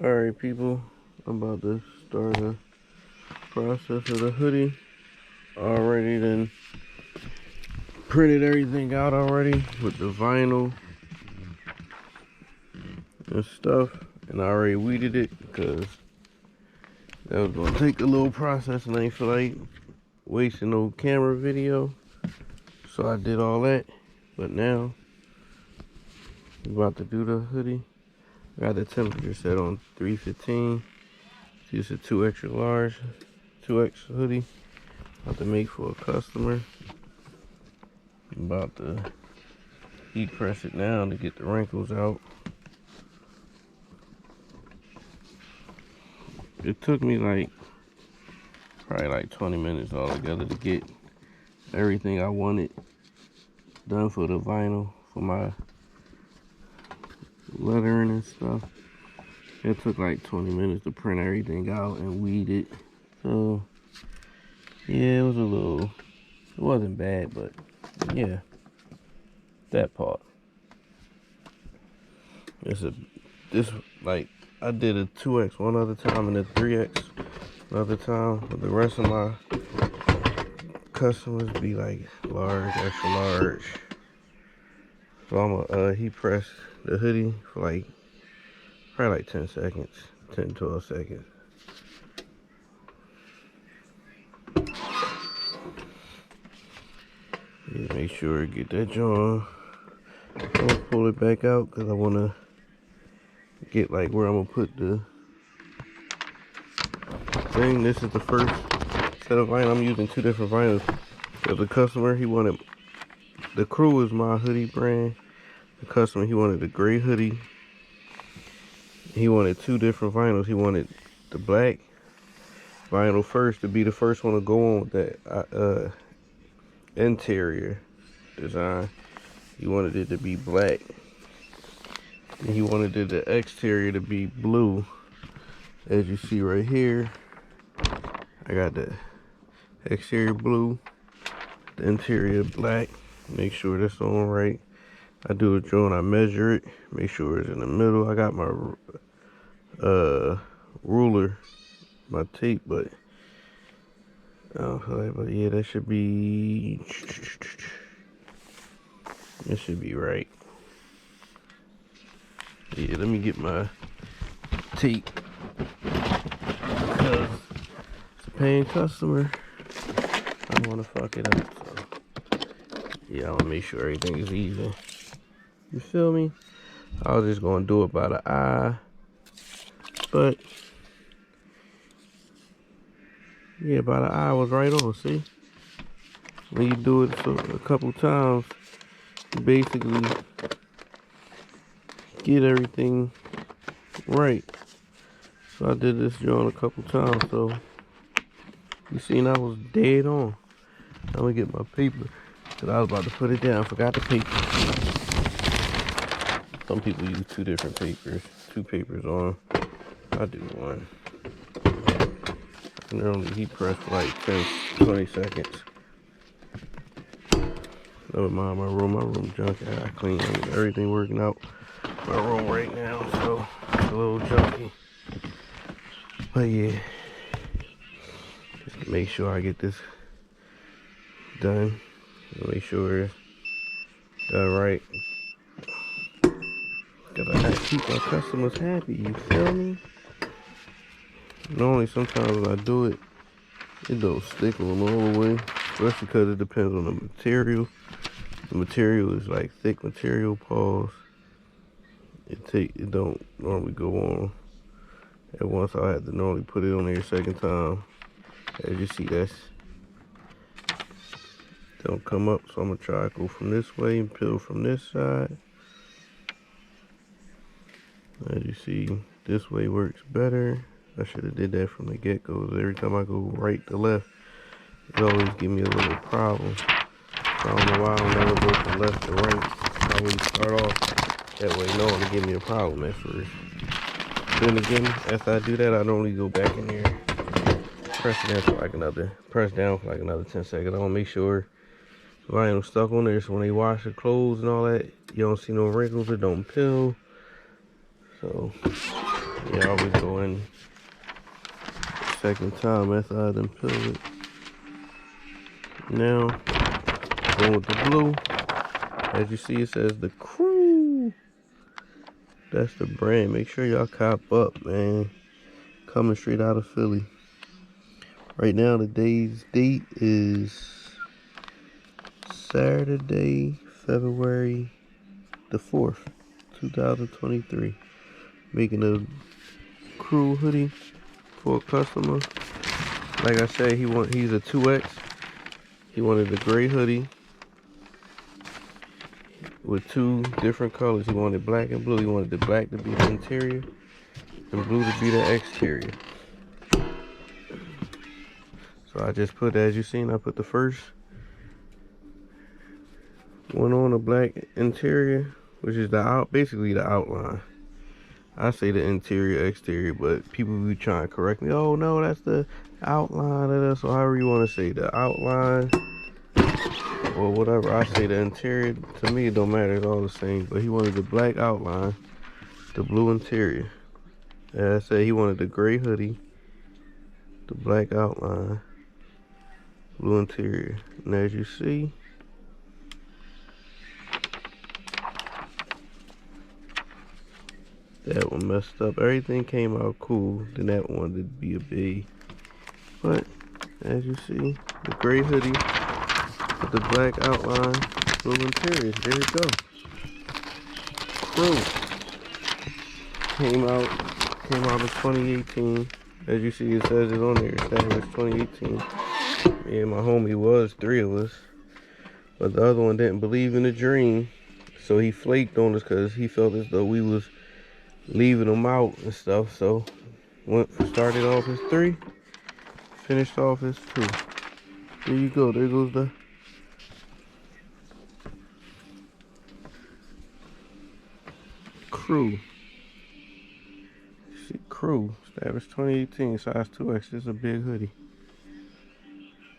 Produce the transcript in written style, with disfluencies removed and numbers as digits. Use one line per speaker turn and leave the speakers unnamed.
Alright people, I'm about to start the process of the hoodie. Already then printed everything out already with the vinyl and stuff, and I already weeded it because that was gonna take a little process and I ain't feel like wasting no camera video, so I did all that. But now I'm about to do the hoodie. I got the temperature set on 315. It's a 2 extra large, 2X hoodie. About to make for a customer. I'm about to heat press it now to get the wrinkles out. It took me probably like 20 minutes altogether to get everything I wanted done for the vinyl, for my lettering and stuff. It took like 20 minutes to print everything out and weed it. So yeah, it wasn't bad, but yeah, that part. I did a 2X one other time and a 3X another time. But the rest of my customers be like large, extra large. So I'm gonna heat press the hoodie for probably like 10 seconds, 10, 12 seconds. Yeah, make sure to get that joint. I'm gonna pull it back out because I want to get where I'm gonna put the thing. This is the first set of vinyl. I'm using 2 different vinyls. Because the customer, he wanted, the Cruuuuu is my hoodie brand. The customer, he wanted the gray hoodie. He wanted 2 different vinyls. He wanted the black vinyl first to be the first one to go on with that interior design. He wanted it to be black. And he wanted the exterior to be blue. As you see right here, I got the exterior blue, the interior black. Make sure that's on right. I do a drawing, I measure it, make sure it's in the middle. I got my ruler, my tape, but yeah, that should be, it should be right. Yeah, let me get my tape because it's a paying customer. I don't want to fuck it up, so yeah, I want to make sure everything is even. You feel me? I was just gonna do it by the eye, but yeah, by the eye was right on. See, when you do it a couple times, you basically get everything right. So I did this joint a couple times, so you seen I was dead on. I'm gonna get my paper, cause I was about to put it down. I forgot the paper. Some people use 2 different papers, 2 papers on. I do one. And normally heat press for like 10, 20 seconds. Never mind my room junky. I clean everything working out my room right now, so it's a little junky. But yeah, just to make sure I get this done. Make sure it's done right. Cause I gotta keep my customers happy, you feel me? Normally sometimes when I do it, it don't stick on all the way. Especially because it depends on the material. The material is like thick material, pause. It don't normally go on at once. I have to normally put it on there a second time. As you see, that's don't come up, so I'm gonna try to go from this way and peel from this side. As you see, this way works better. I should have did that from the get-go. Every time I go right to left, it always give me a little problem. So I don't know why I never go from left to right. I always start off that way, knowing to give me a problem at first. Then again, after I do that, I normally go back in there, press down for like another 10 seconds. I want to make sure the vinyl stuck on there, so when they wash the clothes and all that, you don't see no wrinkles, it don't peel. So Yeah, I always go in second time after I done peel it. Now, going with the blue. As you see, it says the Cruuuuu. That's the brand. Make sure y'all cop up, man. Coming straight out of Philly. Right now, the day's date is Saturday, February the 4th, 2023. Making a Cruuuuu hoodie for a customer. Like I said, he's a 2X. He wanted the gray hoodie with two different colors. He wanted black and blue. He wanted the black to be the interior and blue to be the exterior. So I just put, as you seen, I put the first one on, the black interior, which is basically the outline. I say the interior, exterior, but people be trying to correct me. Oh no, that's the outline of this, or however you want to say, the outline or whatever. I say the interior. To me, it don't matter. It's all the same. But he wanted the black outline, the blue interior. As I said, he wanted the gray hoodie, the black outline, blue interior. And as you see, that one messed up. Everything came out cool. Then that one wanted to be a B. But as you see, the gray hoodie with the black outline, blue interior. There you go. Cruuuuu came out in 2018. As you see, it says it on there. That was 2018. Me and my homie was 3 of us, but the other one didn't believe in the dream, so he flaked on us because he felt as though we was leaving him out and stuff. So started off as 3, finished off as 2. There you go. There goes the Cruuuuu. See, Cruuuuu, established 2018, size 2X. This is a big hoodie.